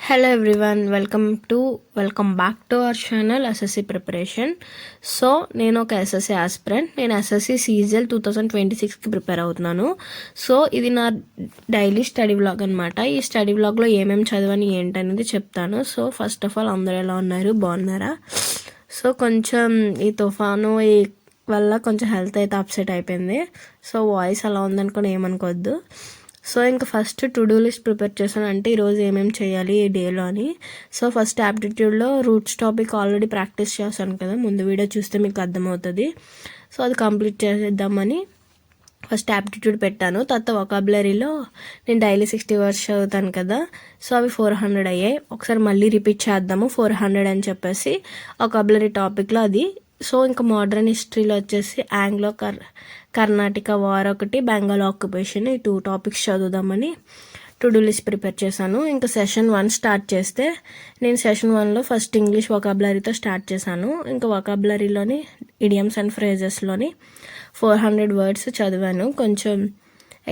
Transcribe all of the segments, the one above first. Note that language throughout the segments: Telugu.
Hello everyone, welcome back to our channel SSC Preparation. So నేను ఒక SSC ఆస్పిరెంట్. నేను SSC CGL 2026కి ప్రిపేర్ అవుతున్నాను. సో ఇది నా డైలీ స్టడీ వ్లాగ్ అనమాట. ఈ స్టడీ వ్లాగ్లో ఏమేమి చదవని ఏంటనేది చెప్తాను. సో ఫస్ట్ ఆఫ్ ఆల్ అందరూ ఎలా ఉన్నారు, బాగున్నారా? సో కొంచెం ఈ తుఫాను వల్ల కొంచెం హెల్త్ అయితే అప్సెట్ అయిపోయింది. సో వాయిస్ అలా ఉందనుకొని ఏమనుకోవద్దు. సో ఇంకా first to do list prepare చేశాను, అంటే ఈరోజు ఏమేమి చేయాలి ఈ డేలో అని. సో ఫస్ట్ యాప్టిట్యూడ్లో రూట్స్ టాపిక్ ఆల్రెడీ ప్రాక్టీస్ చేశాను కదా, ముందు వీడియో చూస్తే మీకు అర్థమవుతుంది. సో అది కంప్లీట్ చేసేద్దామని ఫస్ట్ యాప్టిట్యూడ్ పెట్టాను. తర్వాత వొకాబులరీలో నేను డైలీ 60 వర్డ్స్ చదువుతాను కదా, సో అవి 400 అయ్యాయి. ఒకసారి మళ్ళీ రిపీట్ చేద్దాము 400 అని చెప్పేసి వొకాబులరీ టాపిక్లో అది. సో ఇంకా మోడర్న్ హిస్టరీలో వచ్చేసి ఆంగ్లో కర్ణాటక వార్ ఒకటి, బెంగాల్ ఆక్యుపేషన్, ఈ 2 టాపిక్స్ చదువుదామని టు డూ లిస్ట్ ప్రిపేర్ చేశాను. ఇంకా సెషన్ 1 స్టార్ట్ చేస్తే నేను సెషన్ 1లో ఫస్ట్ ఇంగ్లీష్ వొకాబులరీతో స్టార్ట్ చేశాను. ఇంకా వొకాబులరీలోని ఇడియమ్స్ అండ్ ఫ్రేజెస్లోని 400 వర్డ్స్ చదివాను. కొంచెం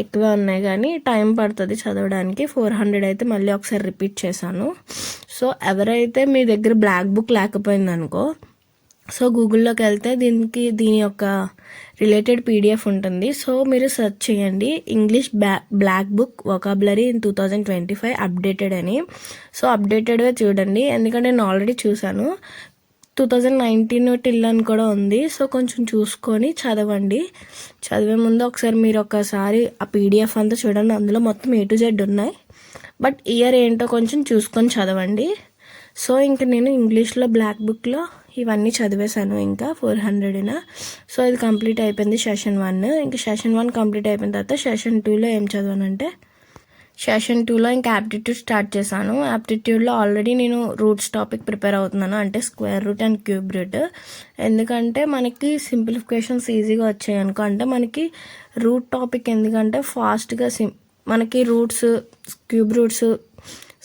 ఎక్కువ ఉన్నాయి కానీ టైం పడుతుంది చదవడానికి. 400 అయితే మళ్ళీ ఒకసారి రిపీట్ చేశాను. సో ఎవరైతే మీ దగ్గర బ్లాక్ బుక్ లేకపోయిందనుకో, సో గూగుల్లోకి వెళ్తే దీని యొక్క రిలేటెడ్ పీడిఎఫ్ ఉంటుంది. సో మీరు సెర్చ్ చేయండి English black book vocabulary in 2025 updated అని. సో అప్డేటెడ్గా చూడండి, ఎందుకంటే నేను ఆల్రెడీ చూశాను. 2019 టిల్ అని కూడా ఉంది. సో కొంచెం చూసుకొని చదవండి. చదివే ముందు ఒకసారి మీరు ఒకసారి ఆ పీడిఎఫ్ అంతా చూడండి, అందులో మొత్తం A to Z ఉన్నాయి. బట్ ఇయర్ ఏంటో కొంచెం చూసుకొని చదవండి. సో ఇంకా నేను ఇంగ్లీష్లో బ్లాక్ బుక్లో ఇవన్నీ చదివేశాను ఇంకా 400న. సో ఇది కంప్లీట్ అయిపోయింది సెషన్ 1. ఇంకా సెషన్ 1 కంప్లీట్ అయిపోయిన తర్వాత సెషన్ 2లో ఏం చదివానంటే, సెషన్ 2లో ఇంకా యాప్టిట్యూడ్ స్టార్ట్ చేశాను. యాప్టిట్యూడ్లో ఆల్రెడీ నేను రూట్స్ టాపిక్ ప్రిపేర్ అవుతున్నాను, అంటే square root and cube root. ఎందుకంటే మనకి సింప్లిఫికేషన్స్ ఈజీగా వచ్చాయి అనుకో, అంటే మనకి రూట్ టాపిక్ ఎందుకంటే ఫాస్ట్గా మనకి roots, cube roots,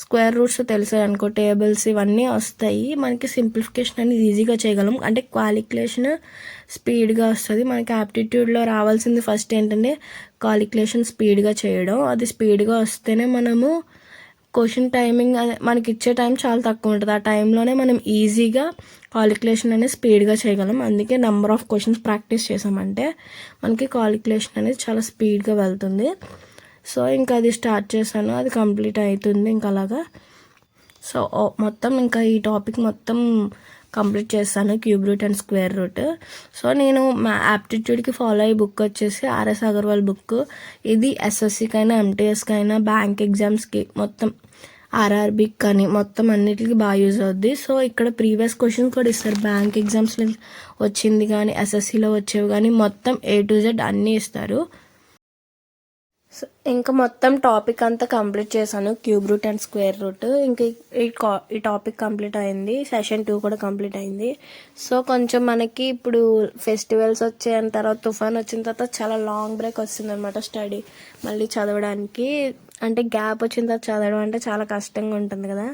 square roots తెలిసాయి అనుకో, టేబుల్స్ ఇవన్నీ వస్తాయి. మనకి సింప్లిఫికేషన్ అనేది ఈజీగా చేయగలం, అంటే క్వాలిక్యులేషన్ స్పీడ్గా వస్తుంది. మనకి యాప్టిట్యూడ్లో రావాల్సింది ఫస్ట్ ఏంటంటే క్వాలిక్యులేషన్ స్పీడ్గా చేయడం. అది స్పీడ్గా వస్తేనే మనము క్వశ్చన్ టైమింగ్ మనకి ఇచ్చే టైం చాలా తక్కువ ఉంటుంది. ఆ టైంలోనే మనం ఈజీగా క్వాలిక్యులేషన్ అనేది స్పీడ్గా చేయగలం. అందుకే నెంబర్ ఆఫ్ క్వశ్చన్స్ ప్రాక్టీస్ చేసామంటే మనకి క్వాలిక్యులేషన్ అనేది చాలా స్పీడ్గా వెళ్తుంది. సో ఇంకా అది స్టార్ట్ చేశాను, అది కంప్లీట్ అవుతుంది ఇంకా అలాగా. సో మొత్తం ఇంకా ఈ టాపిక్ మొత్తం కంప్లీట్ చేస్తాను, cube root and square root. So నేను మా యాప్టిట్యూడ్కి ఫాలో అయ్యే బుక్ వచ్చేసి ఆర్ఎస్ అగర్వాల్ బుక్. ఇది ఎస్ఎస్సికైనా ఎంటీఎస్కైనా బ్యాంక్ ఎగ్జామ్స్కి మొత్తం ఆర్ఆర్బీకి కానీ మొత్తం అన్నిటికీ బాగా యూజ్ అవుద్ది. సో ఇక్కడ ప్రీవియస్ క్వశ్చన్స్ కూడా ఇస్తారు, బ్యాంక్ ఎగ్జామ్స్లో వచ్చింది కానీ ఎస్ఎస్సిలో వచ్చేవి కానీ మొత్తం A to Z అన్నీ ఇస్తారు. సో ఇంకా మొత్తం టాపిక్ అంతా కంప్లీట్ చేశాను, cube root and square root. ఇంకా ఈ టాపిక్ కంప్లీట్ అయింది. సెషన్ 2 కూడా కంప్లీట్ అయింది. సో కొంచెం మనకి ఇప్పుడు ఫెస్టివల్స్ వచ్చాయని తర్వాత తుఫాన్ వచ్చిన తర్వాత చాలా లాంగ్ బ్రేక్ వస్తుంది అనమాట స్టడీ మళ్ళీ చదవడానికి. అంటే గ్యాప్ వచ్చిన తర్వాత చదవడం అంటే చాలా కష్టంగా ఉంటుంది కదా.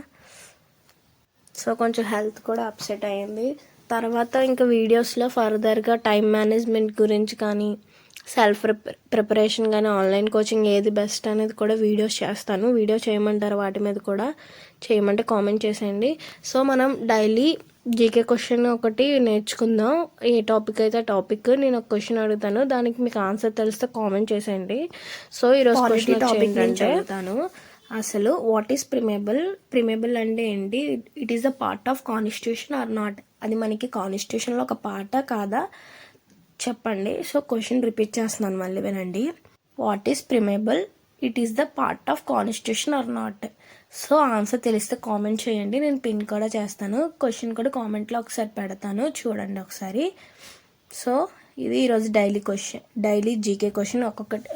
సో కొంచెం హెల్త్ కూడా అప్సెట్ అయ్యింది. తర్వాత ఇంకా వీడియోస్లో ఫర్దర్గా టైం మేనేజ్మెంట్ గురించి కానీ, సెల్ఫ్ ప్రిపరేషన్ కానీ, ఆన్లైన్ కోచింగ్ ఏది బెస్ట్ అనేది కూడా వీడియోస్ చేస్తాను. వీడియో చేయమంటారు, వాటి మీద కూడా చేయమంటే కామెంట్ చేసేయండి. సో మనం డైలీ జీకే క్వశ్చన్ ఒకటి నేర్చుకుందాం. ఏ టాపిక్ అయితే ఆ టాపిక్ నేను ఒక క్వశ్చన్ అడుగుతాను, దానికి మీకు ఆన్సర్ తెలిస్తే కామెంట్ చేసేయండి. సో ఈరోజు క్వశ్చన్ టాపిక్ నేను చదువుతాను. అసలు వాట్ ఈస్ ప్రిమేబుల్ అంటే ఏంటి? It is the part of constitution or not? అది మనకి కాన్స్టిట్యూషన్లో ఒక పార్టా కాదా చెప్పండి. సో క్వశ్చన్ రిపీట్ చేస్తున్నాను, మళ్ళీ వినండి. What is preamble? It is the part of constitution or not? So answer తెలిస్తే కామెంట్ చేయండి, నేను పిన్ కూడా చేస్తాను. క్వశ్చన్ కూడా కామెంట్లో ఒకసారి పెడతాను, చూడండి ఒకసారి. సో ఇది ఈరోజు డైలీ జీకే క్వశ్చన్.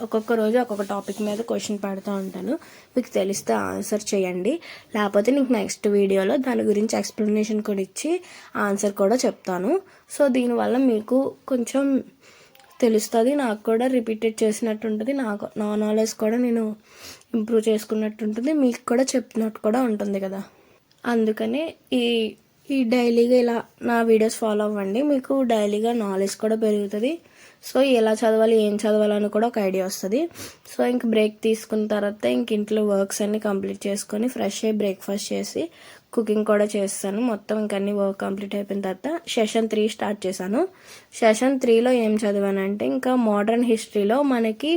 ఒక్కొక్క రోజు ఒక్కొక్క టాపిక్ మీద క్వశ్చన్ పెడతా ఉంటాను. మీకు తెలిస్తే ఆన్సర్ చేయండి, లేకపోతే నీకు నెక్స్ట్ వీడియోలో దాని గురించి ఎక్స్ప్లెనేషన్ కూడా ఇచ్చి ఆన్సర్ కూడా చెప్తాను. సో దీనివల్ల మీకు కొంచెం తెలుస్తుంది, నాకు కూడా రిపీటెడ్ చేసినట్టు ఉంటుంది, నా నాలెడ్జ్ కూడా నేను ఇంప్రూవ్ చేసుకున్నట్టు ఉంటుంది, మీకు కూడా చెప్తున్నట్టు కూడా ఉంటుంది కదా. అందుకనే ఈ డైలీగా ఇలా నా వీడియోస్ ఫాలో అవ్వండి, మీకు డైలీగా నాలెడ్జ్ కూడా పెరుగుతుంది. సో ఎలా చదవాలి ఏం చదవాలని కూడా ఒక ఐడియా వస్తుంది. సో ఇంక బ్రేక్ తీసుకున్న తర్వాత ఇంక ఇంట్లో వర్క్స్ అన్నీ కంప్లీట్ చేసుకొని ఫ్రెష్ అయ్యి బ్రేక్ఫాస్ట్ చేసి కుకింగ్ కూడా చేస్తాను. మొత్తం ఇంక అన్ని వర్క్ కంప్లీట్ అయిపోయిన తర్వాత సెషన్ 3 స్టార్ట్ చేశాను. సెషన్ 3లో ఏం చదివానంటే ఇంకా మోడర్న్ హిస్టరీలో మనకి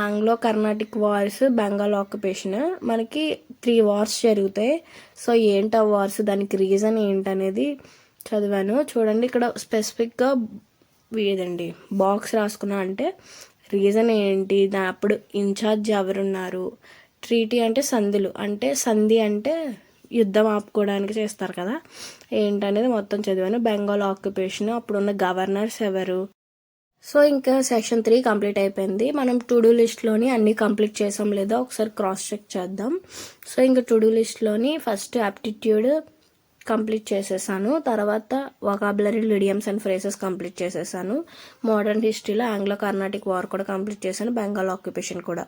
Anglo Carnatic wars, Bengal occupation, మనకి 3 వార్స్ జరుగుతాయి. సో ఏంటి ఆ వార్స్, దానికి రీజన్ ఏంటనేది చదివాను. చూడండి ఇక్కడ స్పెసిఫిక్గా ఇదండి బాక్స్ రాసుకున్నా అంటే రీజన్ ఏంటి, అప్పుడు ఇన్ఛార్జ్ ఎవరున్నారు, ట్రీటీ అంటే సంధులు, అంటే సంధి అంటే యుద్ధం ఆపుకోవడానికి చేస్తారు కదా, ఏంటనేది మొత్తం చదివాను. బెంగాల్ ఆక్యుపేషన్, అప్పుడున్న గవర్నర్స్ ఎవరు. సో ఇంకా సెషన్ 3 కంప్లీట్ అయిపోయింది. మనం టు డూ లిస్ట్లోని అన్నీ కంప్లీట్ చేసాం లేదా ఒకసారి క్రాస్ చెక్ చేద్దాం. సో ఇంకా టు డూ లిస్ట్లోని ఫస్ట్ యాప్టిట్యూడ్ కంప్లీట్ చేసేసాను. తర్వాత vocabulary, idioms and phrases complete చేసేసాను. మోడర్న్ హిస్టరీలో ఆంగ్లో కర్ణాటిక్ వార్ కూడా కంప్లీట్ చేశాను. బెంగాల్ ఆక్యుపేషన్ కూడా.